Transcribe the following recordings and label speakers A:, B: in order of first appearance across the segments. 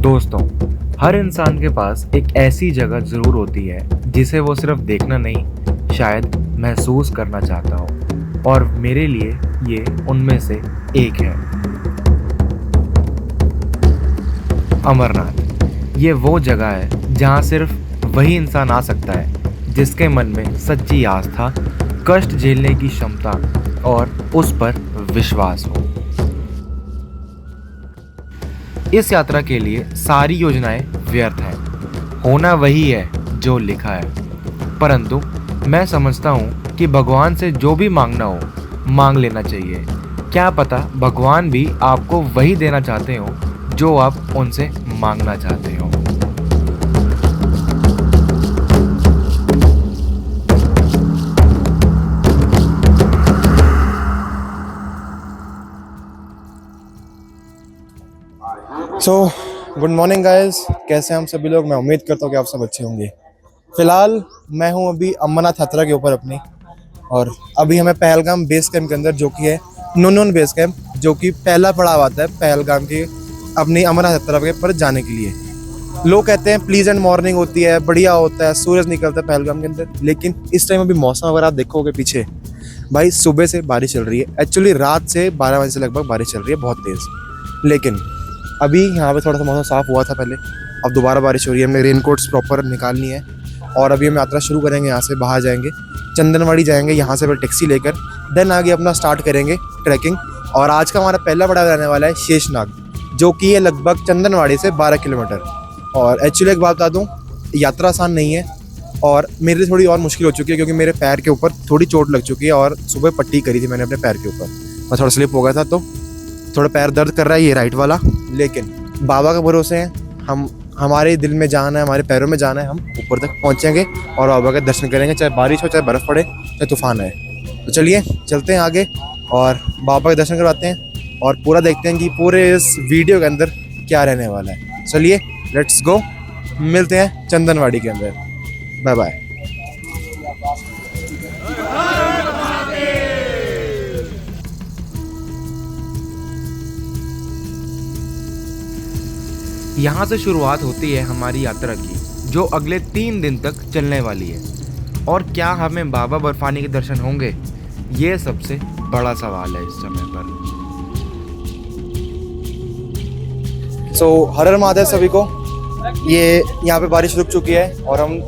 A: दोस्तों, हर इंसान के पास एक ऐसी जगह ज़रूर होती है जिसे वो सिर्फ देखना नहीं, शायद महसूस करना चाहता हो। और मेरे लिए ये उनमें से एक है। अमरनाथ। ये वो जगह है जहाँ सिर्फ वही इंसान आ सकता है जिसके मन में सच्ची आस्था, कष्ट झेलने की क्षमता और उस पर विश्वास हो। इस यात्रा के लिए सारी योजनाएं व्यर्थ हैं। होना वही है जो लिखा है। परंतु मैं समझता हूँ कि भगवान से जो भी मांगना हो, मांग लेना चाहिए। क्या पता भगवान भी आपको वही देना चाहते हो जो आप उनसे मांगना चाहते हो।
B: गुड मॉर्निंग गाइस, कैसे हैं हम सभी लोग। मैं उम्मीद करता हूँ कि आप सब अच्छे होंगे। फिलहाल मैं हूँ अभी अमरनाथ यात्रा के ऊपर अपनी, और अभी हमें पहलगाम बेस कैंप के अंदर, जो कि है नून बेस कैंप, जो कि पहला पड़ाव आता है पहलगाम की अपनी अमरनाथ यात्रा के पर जाने के लिए। लोग कहते हैं प्लीजेंट मॉर्निंग होती है, बढ़िया होता है, सूरज निकलता है पहलगाम के अंदर, लेकिन इस टाइम अभी मौसम अगर आप देखोगे पीछे, भाई सुबह से बारिश चल रही है। एक्चुअली रात से 12 बजे से लगभग बारिश चल रही है, बहुत तेज़। लेकिन अभी यहाँ पे थोड़ा सा मौसम साफ़ हुआ था पहले, अब दोबारा बारिश हो रही है। हमें रेनकोट्स प्रॉपर निकालनी है और अभी हम यात्रा शुरू करेंगे। यहाँ से बाहर जाएंगे, चंदनवाड़ी जाएंगे, यहाँ से फिर टैक्सी लेकर देन आगे अपना स्टार्ट करेंगे ट्रैकिंग। और आज का हमारा पहला पड़ाव रहने वाला है शेषनाग, जो कि है लगभग चंदनवाड़ी से 12 किलोमीटर। और एक्चुअली एक बात बता दूँ, यात्रा आसान नहीं है और मेरे लिए थोड़ी और मुश्किल हो चुकी है, क्योंकि मेरे पैर के ऊपर थोड़ी चोट लग चुकी है और सुबह पट्टी करी थी मैंने अपने पैर के ऊपर। मैं थोड़ा स्लिप हो गया था, तो थोड़ा पैर दर्द कर रहा है, ये राइट वाला। लेकिन बाबा के भरोसे हैं हम, हमारे दिल में जान है, हमारे पैरों में जान है, हम ऊपर तक पहुंचेंगे और बाबा के दर्शन करेंगे, चाहे बारिश हो, चाहे बर्फ़ पड़े, चाहे तूफान आए। तो चलिए चलते हैं आगे और बाबा के दर्शन करवाते हैं और पूरा देखते हैं कि पूरे इस वीडियो के अंदर क्या रहने वाला है। चलिए लेट्स गो, मिलते हैं चंदनवाड़ी के अंदर। Bye bye.
A: यहाँ से शुरुआत होती है हमारी यात्रा की, जो अगले 3 दिन तक चलने वाली है। और क्या हमें बाबा बर्फानी के दर्शन होंगे, ये सबसे बड़ा सवाल है इस समय पर।
B: हर हर महादेव सभी को। ये यहाँ पे बारिश रुक चुकी है और हम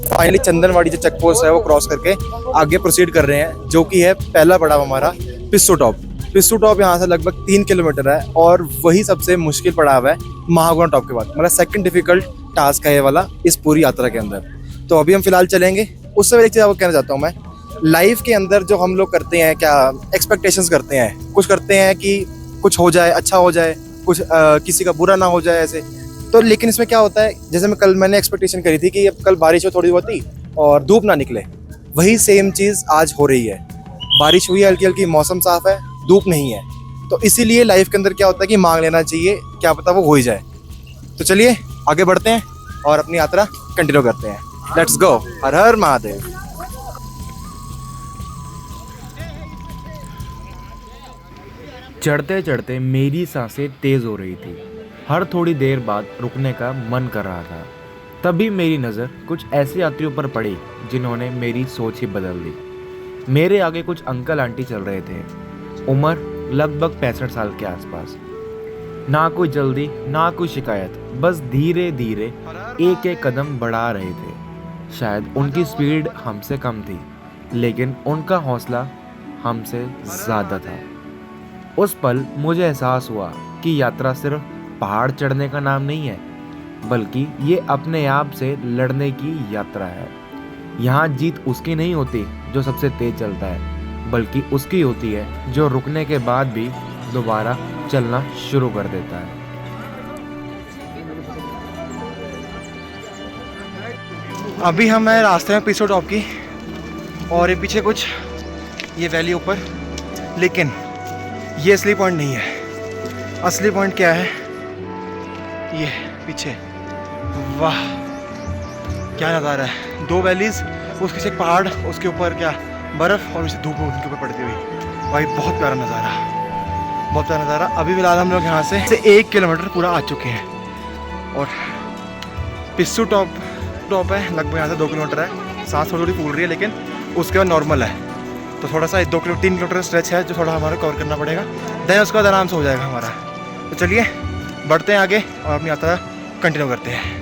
B: फाइनली चंदनवाड़ी जो चेक पोस्ट है वो क्रॉस करके आगे प्रोसीड कर रहे हैं, जो कि है पहला पड़ाव हमारा पिस्सू टॉप। पिस्सू टॉप यहाँ से लगभग 3 किलोमीटर है और वही सबसे मुश्किल पड़ाव है महागुणा टॉप के बाद। मतलब सेकंड डिफिकल्ट टास्क है ये वाला इस पूरी यात्रा के अंदर। तो अभी हम फिलहाल चलेंगे। उससे पहले एक चीज़ आपको कहना चाहता हूँ, मैं लाइफ के अंदर जो हम लोग करते हैं, क्या एक्सपेक्टेशंस करते हैं, कुछ करते हैं कि कुछ हो जाए, अच्छा हो जाए, कुछ किसी का बुरा ना हो जाए ऐसे। तो लेकिन इसमें क्या होता है, जैसे मैंने एक्सपेक्टेशन करी थी कि अब कल बारिश हो थोड़ी बहुत ही और धूप ना निकले, वही सेम चीज़ आज हो रही है। बारिश हुई है हल्की हल्की, मौसम साफ है, धूप नहीं है। तो इसीलिए लाइफ के अंदर क्या होता है कि मांग लेना चाहिए, क्या पता वो हो ही जाए। तो चलिए आगे बढ़ते हैं और अपनी यात्रा कंटिन्यू करते हैं। Let's go. हर हर महादेव।
A: चढ़ते चढ़ते मेरी सांसें तेज हो रही थी। हर थोड़ी देर बाद रुकने का मन कर रहा था। तभी मेरी नज़र कुछ ऐसे यात्रियों पर पड़ी जिन्होंने मेरी सोच ही बदल दी। मेरे आगे कुछ अंकल आंटी चल रहे थे, उम्र लगभग 65 साल के आसपास। ना कोई जल्दी, ना कोई शिकायत, बस धीरे धीरे एक एक कदम बढ़ा रहे थे। शायद उनकी स्पीड हमसे कम थी, लेकिन उनका हौसला हमसे ज़्यादा था। उस पल मुझे एहसास हुआ कि यात्रा सिर्फ पहाड़ चढ़ने का नाम नहीं है, बल्कि ये अपने आप से लड़ने की यात्रा है। यहाँ जीत उसकी नहीं होती जो सबसे तेज चलता है, बल्कि उसकी होती है जो रुकने के बाद भी दोबारा चलना शुरू कर देता है।
B: अभी हम हैं रास्ते में पिस्सू टॉप की, और ये पीछे कुछ ये वैली ऊपर, लेकिन ये असली पॉइंट नहीं है। असली पॉइंट क्या है, ये पीछे, वाह क्या नज़ारा है। 2 वैलीज, उसके पीछे एक पहाड़, उसके ऊपर क्या बर्फ़ और उसे धूप उनके ऊपर पड़ती हुई। भाई बहुत प्यारा नज़ारा, बहुत प्यारा नज़ारा। अभी फिलहाल हम लोग यहाँ से 1 किलोमीटर पूरा आ चुके हैं और पिस्सू टॉप है, लगभग यहाँ से 2 किलोमीटर है। सांस थोड़ी थोड़ी फूल रही है लेकिन उसके बाद नॉर्मल है। तो थोड़ा सा 3 किलोमीटर स्ट्रेच है जो थोड़ा हमारा कवर करना पड़ेगा, देन उसके बाद आराम से हो जाएगा हमारा। तो चलिए बढ़ते हैं आगे और अपनी यात्रा कंटिन्यू करते हैं।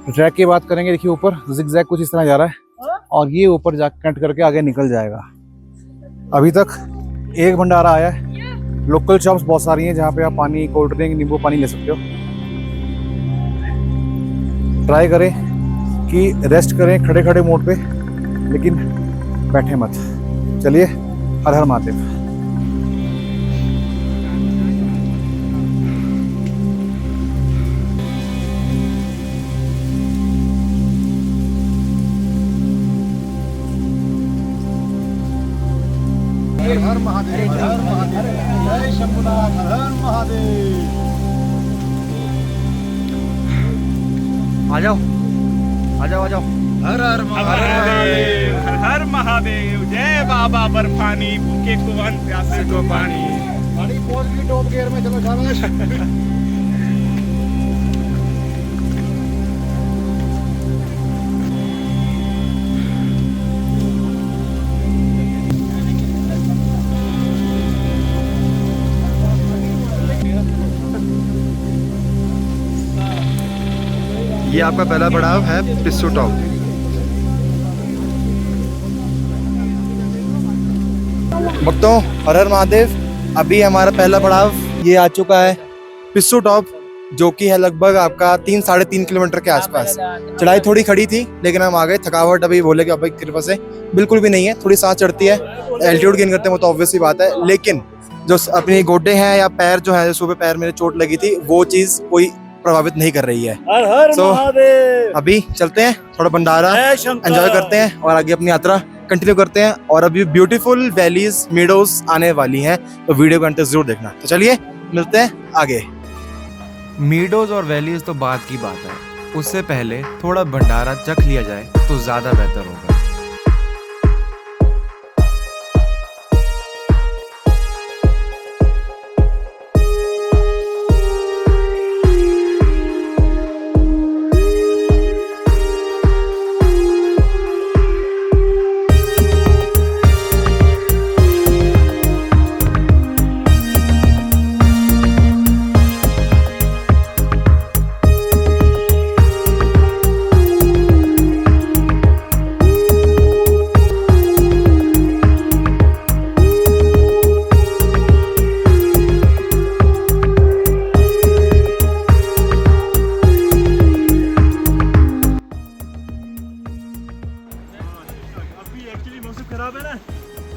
C: ट्रैक की बात करेंगे, देखिए ऊपर जिगजैग कुछ इस तरह जा रहा है और ये ऊपर जा कट करके आगे निकल जाएगा। अभी तक एक भंडारा आया है, लोकल शॉप्स बहुत सारी हैं जहाँ पे आप पानी, कोल्ड ड्रिंक, नींबू पानी ले सकते हो। ट्राई करें कि रेस्ट करें खड़े खड़े मोड पे, लेकिन बैठे मत। चलिए, हर हर महादेव। हर महादेव, हर महादेव, जय शंभुनाथ, हर महादेव।
B: आ जाओ आ जाओ आ जाओ।
D: हर हर महादेव, हर हर महादेव। जय बाबा बर्फानी, भूखे को अन्न, प्यासे को पानी।
C: गाड़ी पहुंच गई टॉप गियर में, चलो शाबाश।
B: ये आपका पहला पड़ाव है पिस्सू टॉप। भक्तों, हर हर महादेव। अभी हमारा पहला पड़ाव ये आ चुका है पिस्सू टॉप, जो कि है लगभग आपका 3-3.5 किलोमीटर के आसपास। चढ़ाई थोड़ी खड़ी थी लेकिन हम आ गए। थकावट अभी भोले के बाबा की कृपा से बिल्कुल भी नहीं है। थोड़ी सांस चढ़ती है, एल्टीट्यूड गेन करते हैं, वो तो ऑब्वियस सी बात है, लेकिन जो अपने गोड्डे हैं या पैर जो है, सुबह पैर मेरे चोट लगी थी, वो चीज कोई प्रभावित नहीं कर रही है।
C: हर हर
B: So,
C: महादेव।
B: अभी चलते हैं, थोड़ा भंडारा एंजॉय करते हैं और आगे अपनी यात्रा कंटिन्यू करते हैं। और अभी ब्यूटीफुल वैलीज, मीडोज आने वाली हैं, तो वीडियो को अंत तक जरूर देखना। तो चलिए मिलते हैं आगे।
A: मीडोज और वैलीज तो बात की बात है, उससे पहले थोड़ा भंडारा चख लिया जाए तो ज़्यादा बेहतर होगा।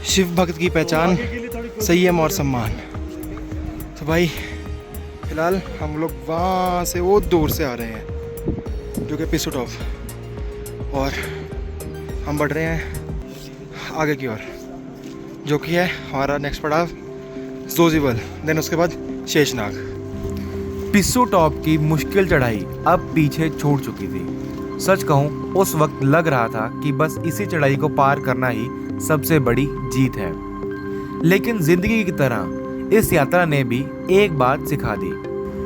B: शिव भक्त की पहचान संयम और सम्मान। तो भाई फिलहाल हम लोग वहाँ से वो दूर से आ रहे हैं जो कि पिस्सू टॉप, और हम बढ़ रहे हैं आगे की ओर, जो कि है हमारा नेक्स्ट पड़ाव जोजीबल, देन उसके बाद शेषनाग।
A: पिस्सू टॉप की मुश्किल चढ़ाई अब पीछे छूट चुकी थी। सच कहूँ, उस वक्त लग रहा था कि बस इसी चढ़ाई को पार करना ही सबसे बड़ी जीत है। लेकिन जिंदगी की तरह इस यात्रा ने भी एक बात सिखा दी।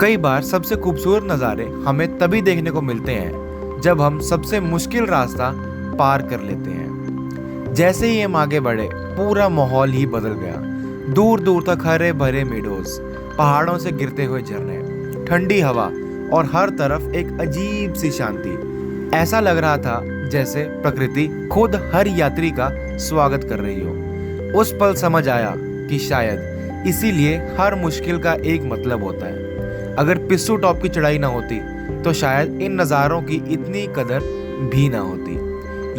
A: कई बार सबसे खूबसूरत नज़ारे हमें तभी देखने को मिलते हैं जब हम सबसे मुश्किल रास्ता पार कर लेते हैं। जैसे ही हम आगे बढ़े, पूरा माहौल ही बदल गया। दूर दूर तक हरे भरे मेडोज, पहाड़ों से गिरते हुए झरने, ठंडी हवा और हर तरफ एक अजीब सी शांति। ऐसा लग रहा था जैसे प्रकृति खुद हर यात्री का स्वागत कर रही हो। उस पल समझ आया कि शायद इसीलिए हर मुश्किल का एक मतलब होता है। अगर पिस्सू टॉप की चढ़ाई ना होती तो शायद इन नज़ारों की इतनी कदर भी ना होती।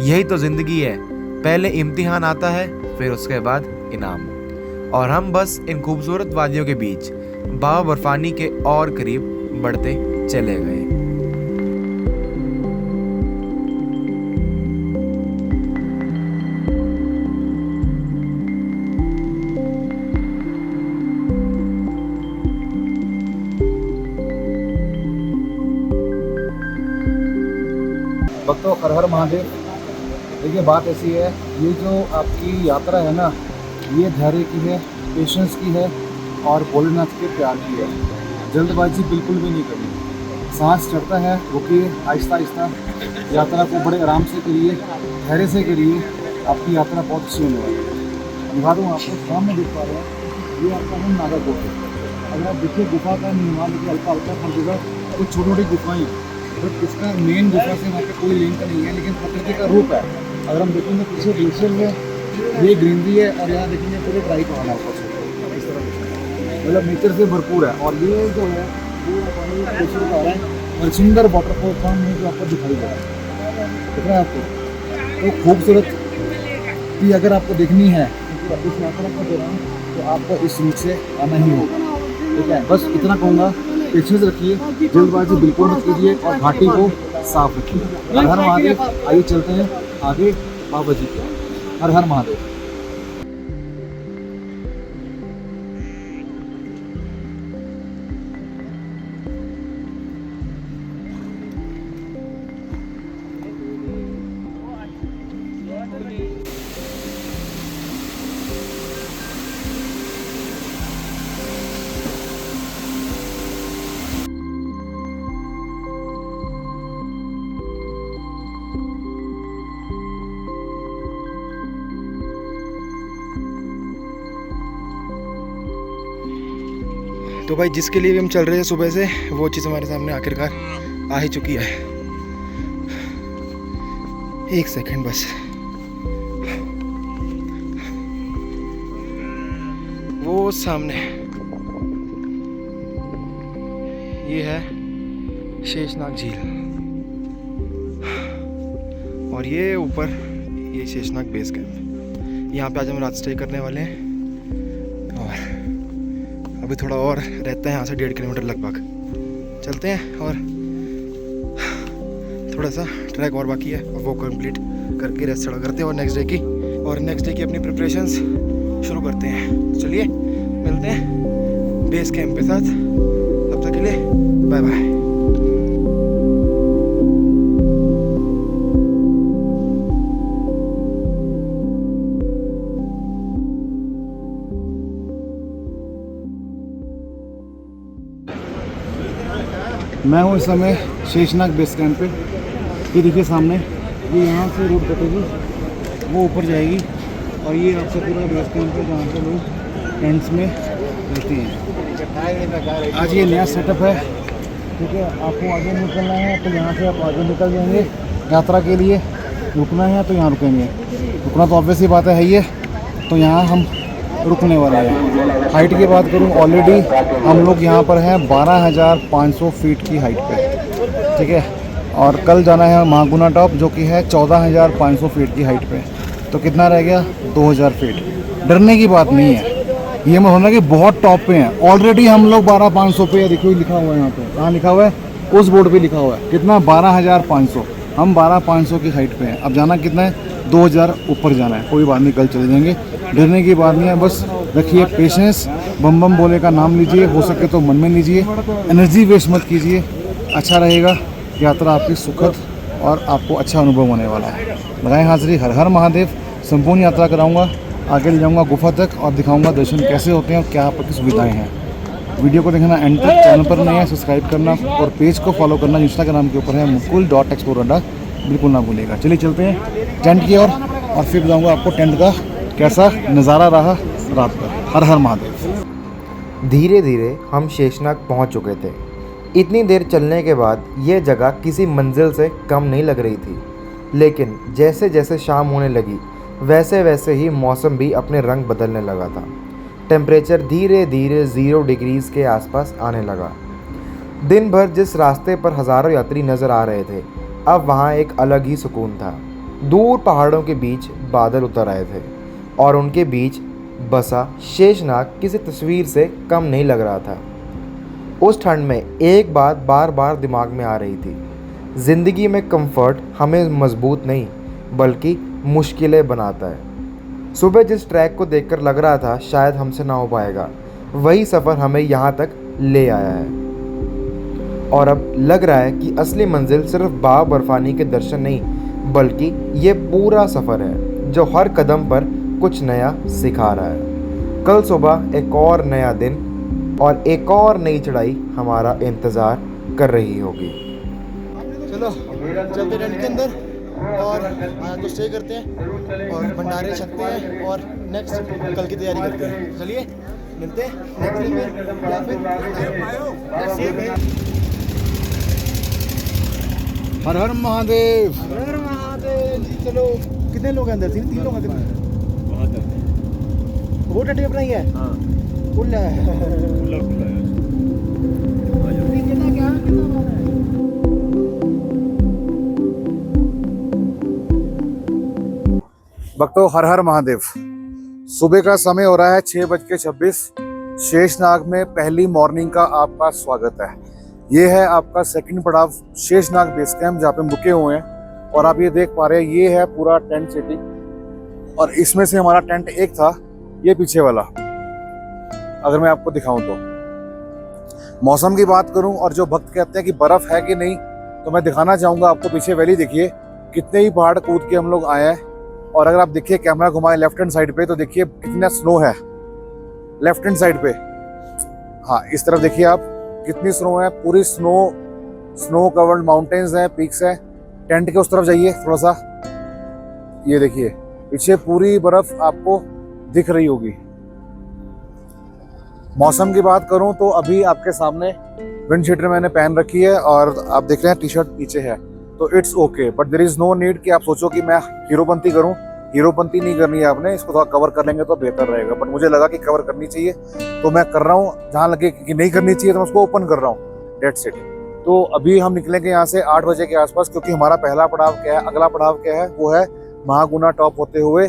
A: यही तो जिंदगी है, पहले इम्तिहान आता है, फिर उसके बाद इनाम। और हम बस इन खूबसूरत वादियों के बीच बाबा बर्फानी के और करीब बढ़ते चले गए।
C: भक्तों, हर हर महादेव। देखिए बात ऐसी है, ये जो आपकी यात्रा है ना, ये धैर्य की है, पेशेंस की है और भोलेनाथ के प्यार की है। जल्दबाजी बिल्कुल भी नहीं करनी। सांस चढ़ता है, रुकिए, आहिस्ता आहिस्ता यात्रा को बड़े आराम से करिए, धैर्य से करिए, आपकी यात्रा बहुत अच्छी होने वाली है। दिखा दूँ आपको, सामने देख पा रहे हैं, ये आपका है नागाकोट है। अगर आप देखिए गुफा का निर्माण देखिए हल्का हल्का हर जगह कुछ छोटी छोटी गुफाएँ हैं, बट इसका मेन गुफा से वहाँ पे कोई लिंक नहीं है, लेकिन प्रकृति का रूप है। अगर हम देखेंगे पीछे ग्लेशियर में ये ग्रीनरी है और यहाँ देखेंगे पूरे ड्राई पहाड़ है ऊपर से, इस तरह मतलब नेचर से भरपूर है। और ये जो है वो पानी ग्लेशियर का आ रहा है और सुंदर वाटरफॉल सामने जो आपको दिखाई दे रहा है, दिख रहा है आपको। तो खूबसूरत भी अगर आपको देखनी है इस यात्रा के दौरान तो आपको इस रूट से आना ही होगा, ठीक है। बस इतना कहूँगा, पेशेंस रखिए, जल्दबाजी बिल्कुल मत कीजिए और घाटी को साफ रखिए। हर हर महादेव। आइए चलते हैं आगे बाबा जी के। हर हर महादेव।
B: तो भाई जिसके लिए भी हम चल रहे हैं सुबह से, वो चीज़ हमारे सामने आखिरकार आ ही चुकी है। एक सेकंड बस, वो सामने ये है शेषनाग झील और ये ऊपर ये शेषनाग बेस कैंप। यहाँ पे आज हम रात स्टे करने वाले हैं और अभी थोड़ा और रहता है, यहाँ से 1.5 किलोमीटर लगभग चलते हैं और थोड़ा सा ट्रैक और बाकी है और वो कंप्लीट करके रेस्ट थोड़ा करते हैं और नेक्स्ट डे की अपनी प्रिपरेशंस शुरू करते हैं। चलिए मिलते हैं बेस कैंप के साथ, तब तक के लिए बाय बाय।
C: मैं हूँ इस समय शेषनाग बेस कैंप पे। ये देखिए सामने, ये यहाँ से रोड कटेगी, वो ऊपर जाएगी और ये आपका पूरा बेस कैंप है जहाँ पे लोग टेंट्स में रहते हैं। आज ये नया सेटअप है, ठीक है। आपको आगे निकलना है तो यहाँ से आप आगे निकल जाएंगे यात्रा के लिए। रुकना है तो यहाँ रुकेंगे, रुकना तो ऑब्वियस ही बात है ही है, तो यहाँ हम रुकने वाला है। हाइट की बात करूँ, ऑलरेडी हम लोग यहाँ पर हैं 12,500 फीट की हाइट पे, ठीक है। और कल जाना है महागुना टॉप जो कि है 14,500 फीट की हाइट पे, तो कितना रह गया 2,000 फीट। डरने की बात नहीं है, ये मत होना कि बहुत टॉप पे हैं। ऑलरेडी हम लोग 12,500 पे, देखो लिखा हुआ है यहाँ पे, कहाँ लिखा हुआ है, उस बोर्ड पे लिखा हुआ है कितना 12,500। हम 12,500 की हाइट पे हैं, अब जाना कितना है 2,000 ऊपर जाना है। कोई बात नहीं, कल चले जाएंगे, डरने की बात नहीं है। बस रखिए पेशेंस, बम बम बोले का नाम लीजिए, हो सके तो मन में लीजिए, एनर्जी वेस्ट मत कीजिए, अच्छा रहेगा। यात्रा आपकी सुखद और आपको अच्छा अनुभव होने वाला है। लगाएं हाजिरी, हर हर महादेव। संपूर्ण यात्रा कराऊंगा, आगे ले जाऊंगा गुफा तक और दिखाऊंगा दर्शन कैसे होते हैं और क्या आपकी सुविधाएं हैं। वीडियो को देखना एंड तक, चैनल पर नए हैं सब्सक्राइब करना और पेज को फॉलो करना इंस्टाग्राम के ऊपर है mukul.explorer, बिल्कुल ना भूलिएगा। चलिए चलते हैं टेंट की ओर और फिर बताऊँगा आपको टेंट का कैसा नज़ारा रहा रात का। हर हर महादेव।
A: धीरे धीरे हम शेषनाग पहुंच चुके थे। इतनी देर चलने के बाद यह जगह किसी मंजिल से कम नहीं लग रही थी, लेकिन जैसे जैसे शाम होने लगी वैसे वैसे ही मौसम भी अपने रंग बदलने लगा था। टेम्परेचर धीरे धीरे 0 डिग्रीज़ के आसपास आने लगा। दिन भर जिस रास्ते पर हज़ारों यात्री नज़र आ रहे थे, अब वहाँ एक अलग ही सुकून था। दूर पहाड़ों के बीच बादल उतर आए थे और उनके बीच बसा शेषनाग किसी तस्वीर से कम नहीं लग रहा था। उस ठंड में एक बात बार बार दिमाग में आ रही थी, ज़िंदगी में कंफर्ट हमें मजबूत नहीं बल्कि मुश्किलें बनाता है। सुबह जिस ट्रैक को देखकर लग रहा था शायद हमसे ना हो पाएगा, वही सफ़र हमें यहाँ तक ले आया है। और अब लग रहा है कि असली मंजिल सिर्फ बाबा बर्फानी के दर्शन नहीं बल्कि ये पूरा सफ़र है जो हर कदम पर कुछ नया सिखा रहा है। कल सुबह एक और नया दिन और एक और नई चढ़ाई हमारा इंतज़ार कर रही होगी।
B: चलो चलते टेंट के अंदर और आज तो स्टे करते हैं और भंडारे छकते हैं और नेक्स्ट कल की तैयारी करते हैं। चलिए मिलते हैं नेक्स्ट डे में या फिर
C: हर हर महादेव।
B: हर महादेव जी। चलो कितने लोग हैं अंदर? तीन लोग हैं कितने?
D: बहुत है।
B: वो टेंट अपना ही है?
D: हाँ
B: फुल है।
D: खुला खुला है।
B: कितना क्या कितना है?
C: भक्तों हर हर महादेव। सुबह का समय हो रहा है 6:26। शेषनाग में पहली मॉर्निंग का आपका स्वागत है। ये है आपका सेकंड पड़ाव शेषनाग बेस कैंप जहाँ पे हम रुके हुए हैं और आप ये देख पा रहे हैं ये है पूरा टेंट सिटी और इसमें से हमारा टेंट एक था ये पीछे वाला। अगर मैं आपको दिखाऊं तो मौसम की बात करूं और जो भक्त कहते हैं कि बर्फ है कि नहीं तो मैं दिखाना चाहूंगा आपको। पीछे वैली देखिए कितने ही पहाड़ कूद के हम लोग आए हैं और अगर आप देखिए कैमरा घुमाएं लेफ्ट हैंड साइड पे तो देखिए कितना स्नो है लेफ्ट हैंड साइड पे। हाँ इस तरफ देखिए आप कितनी स्नो है, पूरी स्नो कवर्ड माउंटेन्स हैं, पीक्स हैं। टेंट के उस तरफ जाइए थोड़ा सा, ये देखिए पीछे पूरी बर्फ आपको दिख रही होगी। मौसम की बात करूं तो अभी आपके सामने विंड शीटर मैंने पहन रखी है और आप देख रहे हैं टी शर्ट नीचे है तो it's okay, but there is no need कि आप सोचो कि मैं हीरोपंती करूं। हीरोपंती नहीं करनी है आपने, इसको थोड़ा कवर कर लेंगे तो बेहतर रहेगा। बट मुझे लगा कि कवर करनी चाहिए तो मैं कर रहा हूँ, जहाँ लगे कि नहीं करनी चाहिए तो मैं उसको ओपन कर रहा हूँ। That's it. तो अभी हम निकलेंगे यहाँ से 8 बजे के आसपास, क्योंकि हमारा पहला पड़ाव क्या है, अगला पड़ाव क्या है, वो है महागुना टॉप होते हुए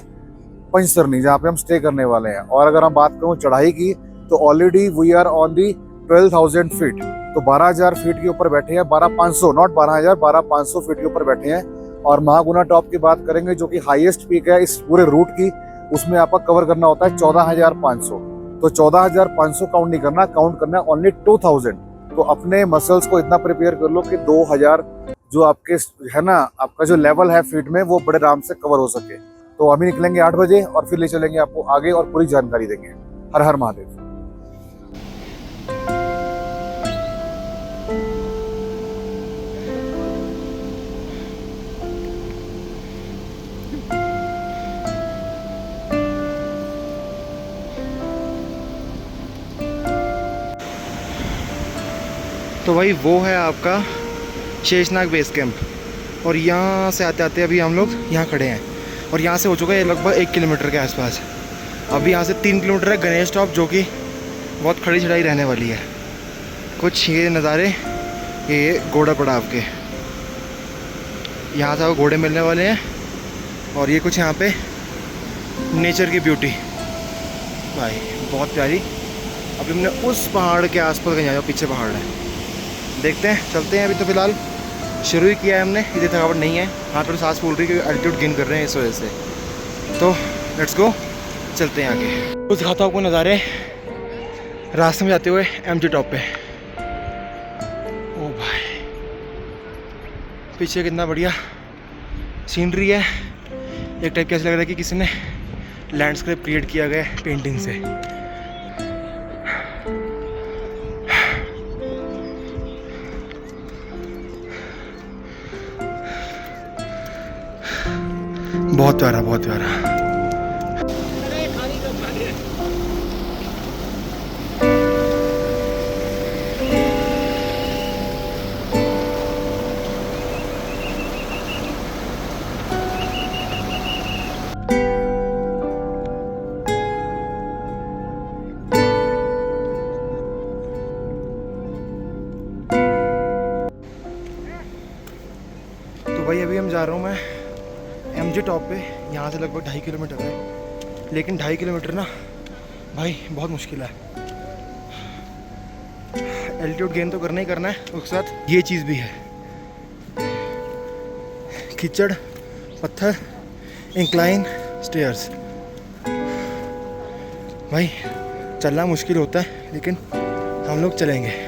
C: पंचतरनी, जहाँ पे हम स्टे करने वाले हैं। और अगर हम बात करूँ चढ़ाई की तो already we are on the 12,000 feet, तो 12,000 फीट के ऊपर बैठे हैं। 12,500 नॉट 12,000, 12,500 फीट के ऊपर बैठे हैं। और महागुना टॉप की बात करेंगे जो कि हाईएस्ट पीक है इस पूरे रूट की, उसमें आपका कवर करना होता है 14,500। तो 14,500 काउंट नहीं करना, काउंट करना है ओनली 2,000। तो अपने मसल्स को इतना प्रिपेयर कर लो कि 2,000 जो आपके है ना, आपका जो लेवल है फीट में, वो बड़े आराम से कवर हो सके। तो अभी निकलेंगे 8 बजे और फिर ले चलेंगे आपको आगे और पूरी जानकारी देंगे। हर हर महादेव।
A: तो भाई वो है आपका शेषनाग बेस कैंप और यहाँ से आते आते अभी हम लोग यहाँ खड़े हैं और यहाँ से हो चुका है लगभग 1 किलोमीटर के आसपास। अभी यहाँ से 3 किलोमीटर है गणेश टॉप, जो कि बहुत खड़ी चढ़ाई रहने वाली है। कुछ ये नज़ारे ये घोड़ा पड़ाव के, यहाँ से आपको घोड़े मिलने वाले हैं और ये कुछ यहाँ पे नेचर की ब्यूटी भाई बहुत प्यारी। अभी हमने उस पहाड़ के आसपास कहीं आया, पीछे पहाड़ है, देखते हैं चलते हैं। अभी तो फिलहाल शुरू ही किया है हमने, इतनी थकावट नहीं है। हाँ थोड़ी सांस फूल रही है क्योंकि एल्टीट्यूड गेन कर रहे हैं इस वजह से। तो लेट्स गो, चलते हैं आगे। कुछ दिखाता हूँ आपको नज़ारे रास्ते में जाते हुए MG टॉप पे। ओ भाई पीछे कितना बढ़िया सीनरी है, एक टाइप कैसे लग रहा है कि किसी ने लैंडस्केप क्रिएट किया गया है पेंटिंग से। बहुत प्यारा, बहुत प्यारा। तो भाई अभी हम जा रहा हूँ मैं MG टॉप पे। यहाँ से लगभग 2.5 किलोमीटर है, लेकिन 2.5 किलोमीटर ना भाई बहुत मुश्किल है। एल्टीट्यूड गेन तो करना ही करना है, उसके साथ ये चीज़ भी है, कीचड़, पत्थर, इंक्लाइन, स्टेयर्स। भाई चलना मुश्किल होता है लेकिन हम लोग चलेंगे।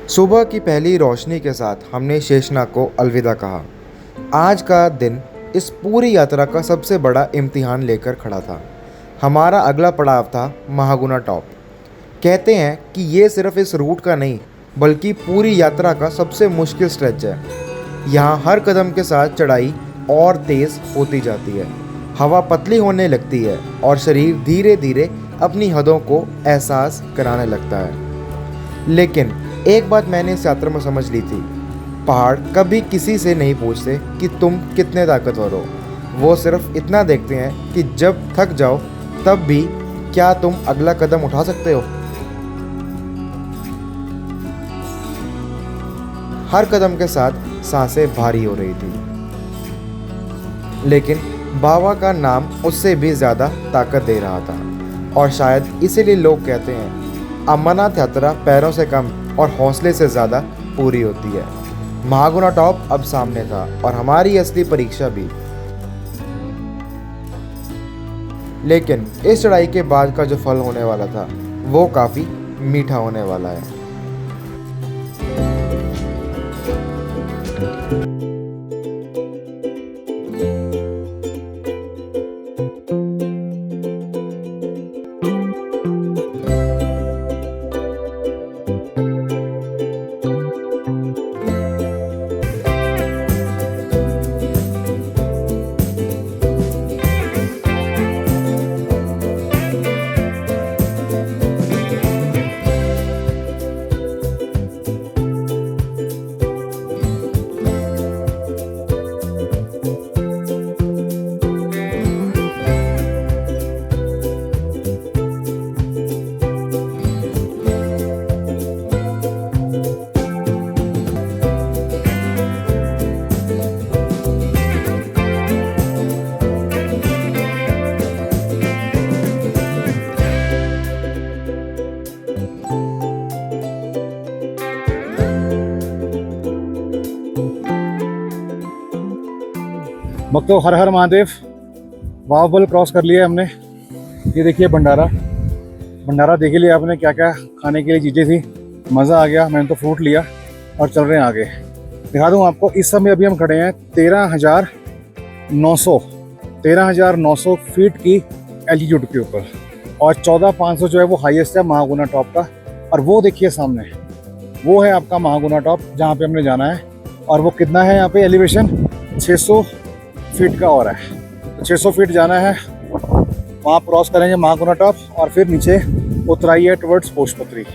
A: सुबह की पहली रोशनी के साथ हमने शेषनाग को अलविदा कहा। आज का दिन इस पूरी यात्रा का सबसे बड़ा इम्तिहान लेकर खड़ा था। हमारा अगला पड़ाव था महागुना टॉप। कहते हैं कि ये सिर्फ इस रूट का नहीं बल्कि पूरी यात्रा का सबसे मुश्किल स्ट्रेच है। यहाँ हर कदम के साथ चढ़ाई और तेज़ होती जाती है, हवा पतली होने लगती है और शरीर धीरे धीरे अपनी हदों को एहसास कराने लगता है। लेकिन एक बात मैंने इस यात्रा में समझ ली थी, पहाड़ कभी किसी से नहीं पूछते कि तुम कितने ताकतवर हो। वो सिर्फ इतना देखते हैं कि जब थक जाओ तब भी क्या तुम अगला कदम उठा सकते हो। हर कदम के साथ सांसें भारी हो रही थी, लेकिन बाबा का नाम उससे भी ज़्यादा ताकत दे रहा था। और शायद इसीलिए लोग कहते हैं अमरनाथ यात्रा पैरों से कम और हौसले से ज़्यादा पूरी होती है। महागुना टॉप अब सामने था और हमारी असली परीक्षा भी। लेकिन इस चढ़ाई के बाद का जो फल होने वाला था वो काफ़ी मीठा होने वाला है।
C: भक्तों हर हर महादेव। बाहुबल क्रॉस कर लिया हमने। ये देखिए भंडारा देख लिया आपने, क्या क्या खाने के लिए चीज़ें थी, मज़ा आ गया। मैंने तो फ्रूट लिया और चल रहे हैं आगे। दिखा दूँ आपको, इस समय अभी हम खड़े हैं 13,900 फीट की एल्टीट्यूड के ऊपर और 14,500 जो है वो हाईएस्ट है महागुना टॉप का। और वो देखिए सामने, वो है आपका महागुना टॉप जहाँ पे हमने जाना है। और वो कितना है यहाँ पे एलिवेशन, 600 फीट का और है। तो 600 फीट जाना है, वहाँ क्रॉस करेंगे महागुना टॉप और फिर नीचे उतराई है टुवर्ड्स पोशपत्री।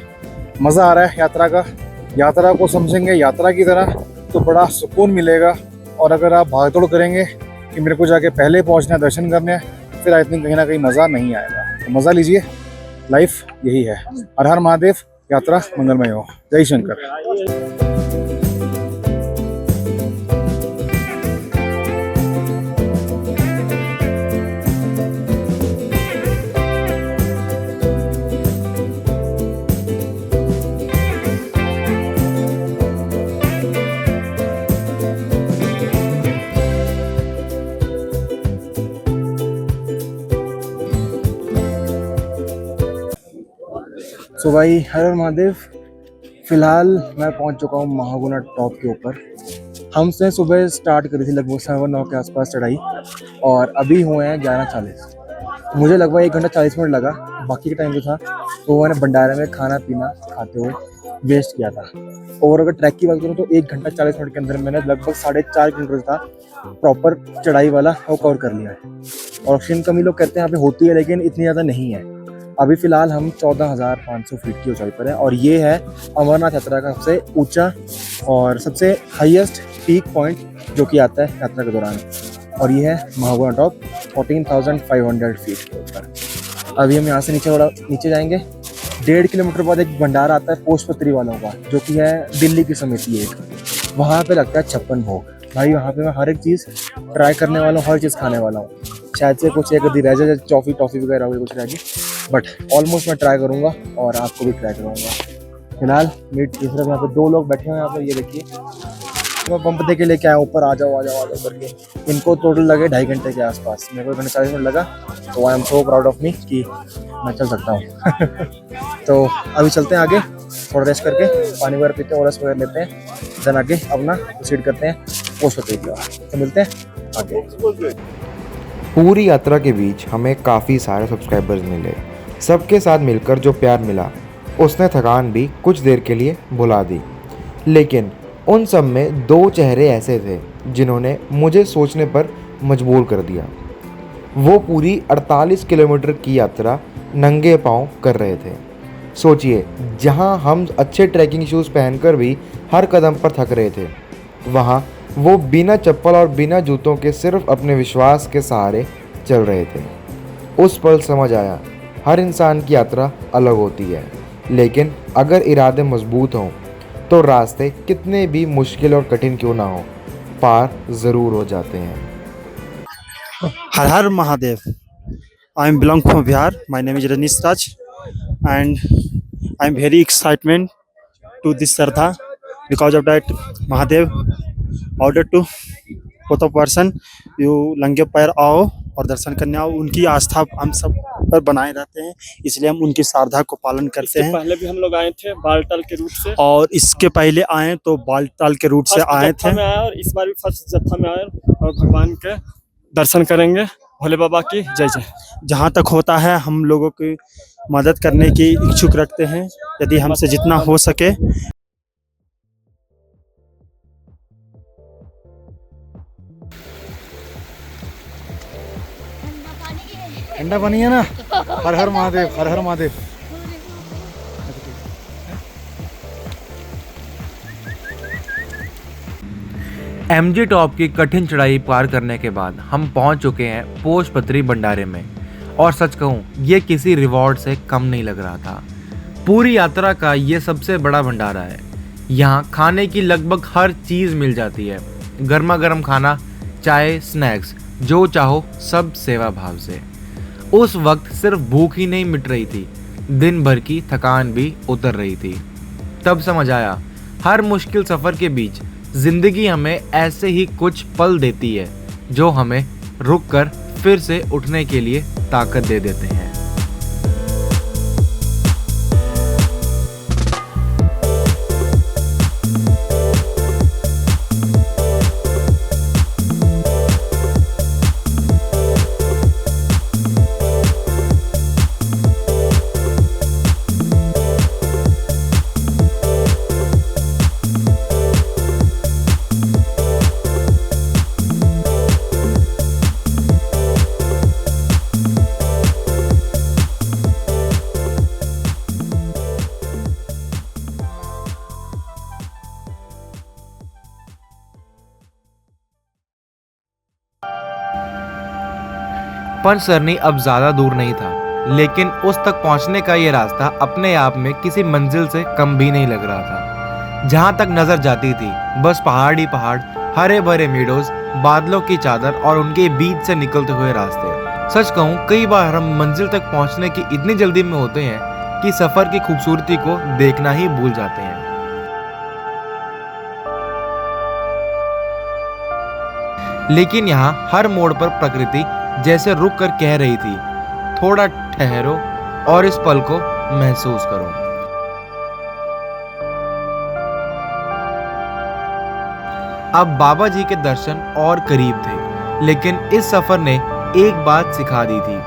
C: मज़ा आ रहा है यात्रा का। यात्रा को समझेंगे यात्रा की तरह तो बड़ा सुकून मिलेगा। और अगर आप भागदौड़ करेंगे कि मेरे को जाके पहले पहुँचना है, दर्शन करने हैं, फिर आई थिंक कहीं ना कहीं मज़ा नहीं आएगा। तो मज़ा लीजिए, लाइफ यही है। हर हर महादेव, यात्रा मंगलमय हो। जय शंकर।
B: सो भाई हर हर महादेव। फ़िलहाल मैं पहुंच चुका हूं महागुना टॉप के ऊपर। हमसे सुबह स्टार्ट करी थी लगभग 9:15 के आसपास चढ़ाई और अभी हुए हैं 11:40। मुझे लगभग 1 घंटा 40 मिनट लगा। बाकी का टाइम जो था वो मैंने भंडारे में खाना पीना खाते हुए वेस्ट किया था। और अगर ट्रैक की बात करूँ तो 1 घंटा 40 मिनट के अंदर मैंने लगभग 4.5 किलोमीटर था प्रॉपर चढ़ाई वाला वो कवर कर लिया है। और ऑक्सीजन कमी लोग कहते हैं यहाँ पे होती है, लेकिन इतनी ज़्यादा नहीं है। अभी फ़िलहाल हम 14,500 फीट की ऊंचाई पर हैं और ये है अमरनाथ यात्रा का सबसे ऊंचा और सबसे हाईएस्ट पीक पॉइंट जो कि आता है यात्रा के दौरान। और ये है महागुना टॉप 14,500 फीट के ऊपर। अभी हम यहाँ से नीचे जाएंगे। 1.5 किलोमीटर बाद एक भंडारा आता है पोशपत्री वालों का, जो कि है दिल्ली की समिति एक। वहाँ पे लगता है 56 भोग। भाई वहाँ पे मैं हर एक चीज़ ट्राई करने वाला हूँ, हर चीज़ खाने वाला हूँ। शायद से कुछ एक आधी रह जाए, टॉफ़ी वगैरह होगी कुछ रह गई, बट ऑलमोस्ट मैं ट्राई करूँगा और आपको भी ट्राई कराऊँगा। फिलहाल मीट की तरफ यहाँ पे 2 लोग बैठे हुए हैं यहाँ पर, ये देखिए। मैं पंप दे के लेके आया ऊपर, आ जाओ करके। इनको टोटल लगे 2.5 घंटे के आसपास, मेरे को 1 घंटा 40 मिनट लगा। तो I am so proud of me कि मैं चल सकता हूँ। तो अभी चलते हैं आगे। थोड़ा रेस्ट करके पानी वगैरह पीते हैं, ओरस वगैरह लेते हैं, देन आगे अपना प्रोसीड करते हैं पोस्ट पत्री की ओर। तो मिलते हैं आगे।
A: पूरी यात्रा के बीच हमें काफ़ी सारे सब्सक्राइबर्स मिले। सबके साथ मिलकर जो प्यार मिला उसने थकान भी कुछ देर के लिए भुला दी। लेकिन उन सब में 2 चेहरे ऐसे थे जिन्होंने मुझे सोचने पर मजबूर कर दिया। वो पूरी 48 किलोमीटर की यात्रा नंगे पांव कर रहे थे। सोचिए, जहां हम अच्छे ट्रैकिंग शूज़ पहनकर भी हर कदम पर थक रहे थे, वहां वो बिना चप्पल और बिना जूतों के सिर्फ अपने विश्वास के सहारे चल रहे थे। उस पल समझ आया, हर इंसान की यात्रा अलग होती है, लेकिन अगर इरादे मजबूत हों तो रास्ते कितने भी मुश्किल और कठिन क्यों ना हो, पार ज़रूर हो जाते हैं।
E: हर हर Mahadev. I am belong from Bihar. My name is Rajnish Raj, and I am very excitement to this Shraddha because of that Mahadev ordered to both of person you नंगे पैर आओ और दर्शन करने आओ। उनकी आस्था हम सब पर बनाए रहते हैं, इसलिए हम उनकी श्रद्धा को पालन करते हैं।
F: पहले भी हम लोग आए थे बालटाल के रूट से,
E: और इसके पहले आए तो बालटाल के रूट से आए थे।
F: में आए और इस बार भी फर्स्ट जत्था में आए और भगवान के दर्शन करेंगे। भोले बाबा की जय जय।
E: जहाँ तक होता है हम लोगों की मदद करने की इच्छुक रखते हैं, यदि हमसे जितना हो सके।
C: ठंडा पानी है ना। हर हर महादेव, हर हर महादेव।
A: MG टॉप की कठिन चढ़ाई पार करने के बाद हम पहुंच चुके हैं पोस्ट पत्री भंडारे में, और सच कहूँ ये किसी रिवॉर्ड से कम नहीं लग रहा था। पूरी यात्रा का ये सबसे बड़ा भंडारा है। यहाँ खाने की लगभग हर चीज़ मिल जाती है। गर्मा गर्म खाना, चाय, स्नैक्स, जो चाहो सब सेवा भाव से। उस वक्त सिर्फ भूख ही नहीं मिट रही थी, दिन भर की थकान भी उतर रही थी। तब समझ आया, हर मुश्किल सफ़र के बीच ज़िंदगी हमें ऐसे ही कुछ पल देती है जो हमें रुककर फिर से उठने के लिए ताकत दे देते हैं। पंचसरनी अब ज़्यादा दूर नहीं था, लेकिन उस तक पहुंचने का ये रास्ता अपने आप में किसी मंजिल से कम भी नहीं लग रहा था। जहां तक नज़र जाती थी बस पहाड़ ही पहाड़, हरे भरे मीडोज, बादलों की चादर और उनके बीच से निकलते हुए रास्ते। सच कहूँ, कई बार हम मंजिल तक पहुंचने की इतनी जल्दी में होते हैं कि सफ़र की खूबसूरती को देखना ही भूल जाते हैं। लेकिन यहाँ हर मोड़ पर प्रकृति जैसे रुक कर कह रही थी, थोड़ा ठहरो और इस पल को महसूस करो। अब बाबा जी के दर्शन और करीब थे, लेकिन इस सफर ने एक बात सिखा दी थी,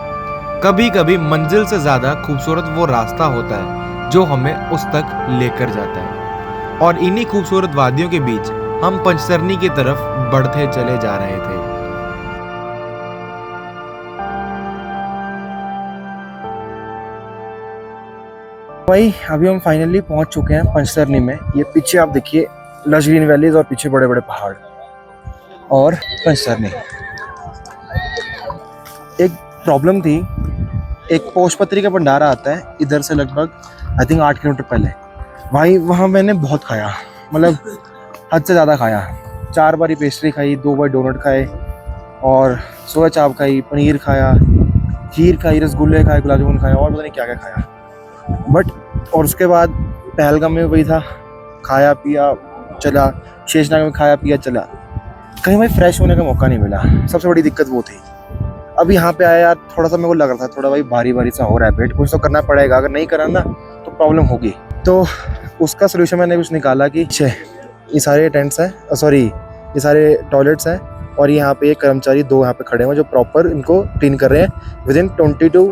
A: कभी कभी मंजिल से ज्यादा खूबसूरत वो रास्ता होता है जो हमें उस तक लेकर जाता है। और इन्हीं खूबसूरत वादियों के बीच हम पंचसरनी की तरफ बढ़ते चले जा रहे थे।
B: भाई अभी हम फाइनली पहुंच चुके हैं पंचसरनी में। ये पीछे आप देखिए लश ग्रीन वैलीज और पीछे बड़े बड़े पहाड़ और पंचसरनी। एक प्रॉब्लम थी, एक पोस्ट पत्री का भंडारा आता है इधर से लगभग आई थिंक 8 किलोमीटर पहले। भाई वहाँ मैंने बहुत खाया, मतलब हद से ज़्यादा खाया। 4 बारी पेस्ट्री खाई, 2 बार डोनट खाए और सोया चाप खाई, पनीर खाया, खीर खाई, रसगुल्ले खाए, गुलाब जामुन खाया और पता नहीं क्या क्या खाया। बट और उसके बाद पहलगाम में वही था, खाया पिया चला, शेषनाग में खाया पिया चला, कहीं भाई फ्रेश होने का मौका नहीं मिला। सबसे बड़ी दिक्कत वो थी। अब यहाँ पे आया यार, थोड़ा सा मेरे को लग रहा था थोड़ा भाई भारी भारी सा हो रहा है पेट, कुछ तो करना पड़ेगा, अगर नहीं करा ना तो प्रॉब्लम होगी। तो उसका सोल्यूशन मैंने कुछ निकाला कि ये सारे टेंट्स हैं, सॉरी ये सारे टॉयलेट्स हैं, और यहाँ पे एक कर्मचारी 2 यहाँ पे खड़े हैं जो प्रॉपर इनको क्लीन कर रहे हैं with in 20 to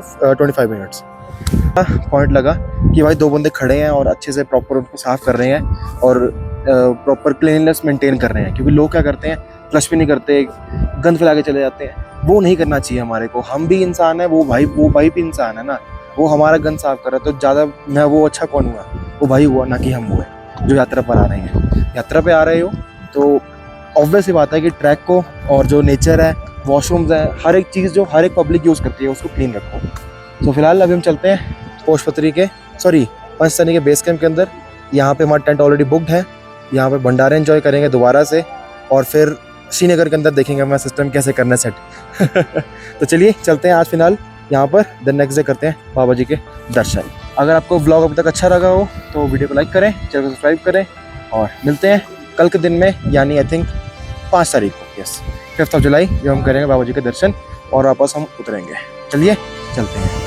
B: 25 minutes. Point लगा कि भाई 2 बंदे खड़े हैं और अच्छे से प्रॉपर उनको साफ़ कर रहे हैं और प्रॉपर क्लीननेस मेंटेन कर रहे हैं, क्योंकि लोग क्या करते हैं, फ्लश भी नहीं करते, गंद फैला के चले जाते हैं। वो नहीं करना चाहिए हमारे को। हम भी इंसान है, वो भाई भी इंसान है ना, वो हमारा गंद साफ कर रहा है, तो ज़्यादा मैं वो अच्छा कौन हुआ, वो भाई हुआ ना कि हम हुए जो यात्रा पर आ रहे हैं। यात्रा पे आ रहे हो तो ऑब्वियस सी बात है कि ट्रैक को और जो नेचर है, वॉशरूम्स है, हर एक चीज़ जो हर एक पब्लिक यूज़ करती है उसको क्लीन रखो। तो फिलहाल अभी हम चलते हैं पोशपत्री के पंचतनी के बेस कैंप के अंदर। यहाँ पे हमारा टेंट ऑलरेडी बुकड है, यहाँ पे भंडारे एंजॉय करेंगे दोबारा से, और फिर श्रीनगर के अंदर देखेंगे हमारा सिस्टम कैसे करना सेट। तो चलिए चलते हैं आज फिलहाल यहाँ पर, देन नेक्स्ट डे करते हैं बाबा जी के दर्शन। अगर आपको ब्लॉग अभी तक अच्छा लगा हो तो वीडियो को लाइक करें, चैनल को सब्सक्राइब करें, और मिलते हैं कल के दिन में, यानी आई थिंक 5 तारीख को, यस 5 जुलाई, जो हम करेंगे बाबा जी के दर्शन और वापस हम उतरेंगे। चलिए चलते हैं।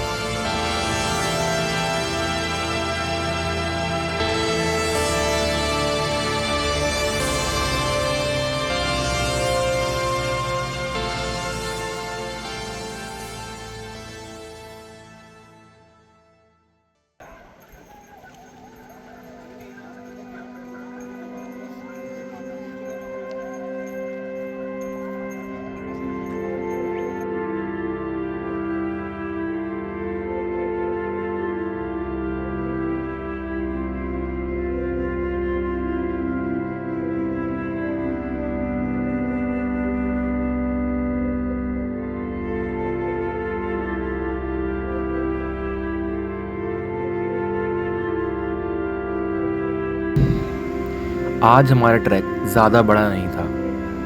A: आज हमारा ट्रैक ज़्यादा बड़ा नहीं था,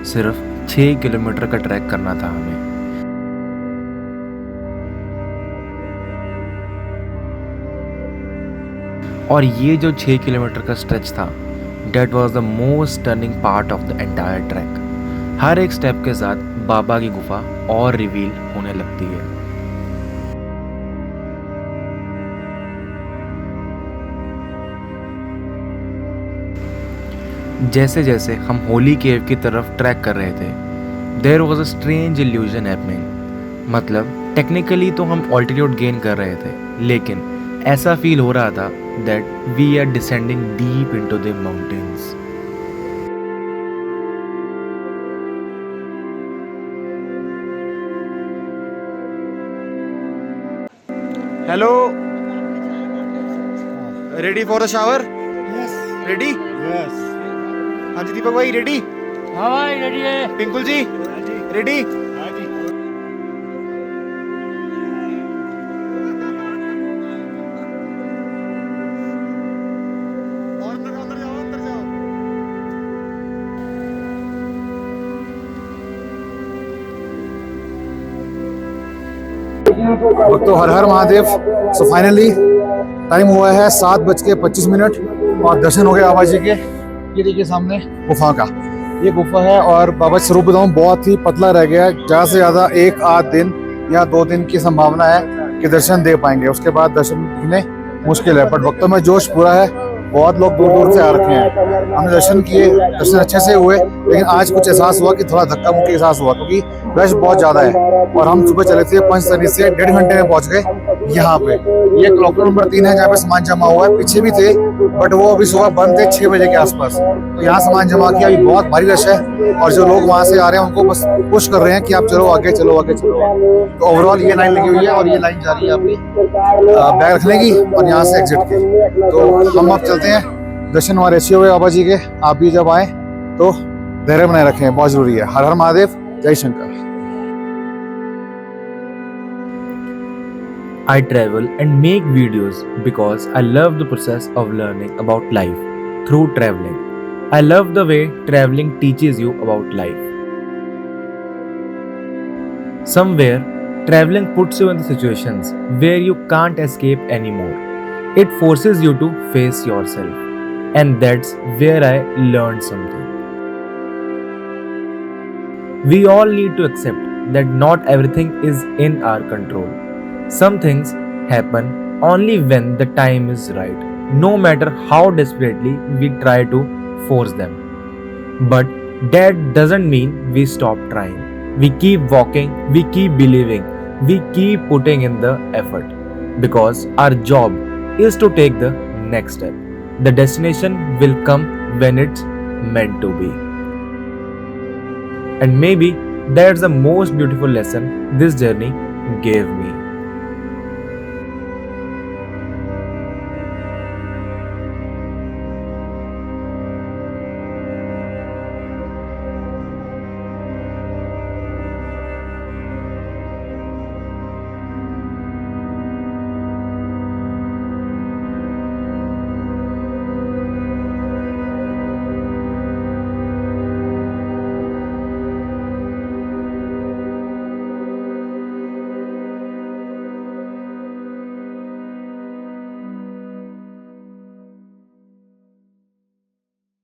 A: सिर्फ 6 किलोमीटर का ट्रैक करना था हमें। और ये जो 6 किलोमीटर का स्ट्रेच था, that was the most turning part of the entire track. हर एक स्टेप के साथ बाबा की गुफा और रिवील होने लगती है। जैसे जैसे हम होली केव की तरफ ट्रैक कर रहे थे, there was a strange illusion happening. मतलब टेक्निकली तो हम ऑल्टीट्यूड गेन कर रहे थे, लेकिन ऐसा फील हो रहा था that we are descending deep into the mountains.
B: Hello, ready for the shower? Ready? हाँ जी दीपक भाई रेडी?
G: हाँ भाई रेडी है।
B: पिंकुल जी रेडी?
C: तो हर हर महादेव। सो फाइनली टाइम हुआ है 7:25 और दर्शन हो गए बाबा जी के। ये देखिए सामने गुफा का, ये गुफा है, और बाबा स्वरूप बताऊँ बहुत ही पतला रह गया है। ज़्यादा से ज़्यादा 1-8 दिन या 2 दिन की संभावना है कि दर्शन दे पाएंगे, उसके बाद दर्शन दिखने मुश्किल है। बट भक्तों में जोश पूरा है, बहुत लोग दूर दूर से आ रखे हैं। हमने दर्शन किए, दर्शन अच्छे से हुए, लेकिन आज कुछ एहसास हुआ कि थोड़ा धक्का मुक्की एहसास हुआ, क्योंकि रश बहुत ज़्यादा है। और हम सुबह चले थे पंचतनी से 1.5 घंटे में पहुंच गए यहाँ पे। ये क्लॉक नंबर 3 है जहाँ पे सामान जमा हुआ है। पीछे भी थे बट वो अभी सुबह बंद थे 6 बजे के आसपास। तो यहाँ सामान जमा किया, अभी बहुत भारी रश है, और जो लोग वहाँ से आ रहे हैं उनको बस पुश कर रहे हैं कि आप चलो आगे, चलो आगे, चलो आगे। तो ओवरऑल ये लाइन लगी हुई है, और ये लाइन जा रही है आपकी बैग रखने की और यहाँ से एग्जिट की। तो हम अब चलते हैं, दर्शन हमारे अच्छे हुए बाबा जी के। आप भी जब आए तो धैर्य बनाए रखें, बहुत जरूरी है। हर हर महादेव, जय Shankar.
A: I travel and make videos because I love the process of learning about life through traveling. I love the way traveling teaches you about life. Somewhere, traveling puts you in the situations where you can't escape anymore. It forces you to face yourself. And that's where I learned something. We all need to accept that not everything is in our control. Some things happen only when the time is right. no matter how desperately we try to force them. But that doesn't mean we stop trying. We keep walking, we keep believing, we keep putting in the effort. Because our job is to take the next step. The destination will come when it's meant to be. And maybe that's the most beautiful lesson this journey gave me.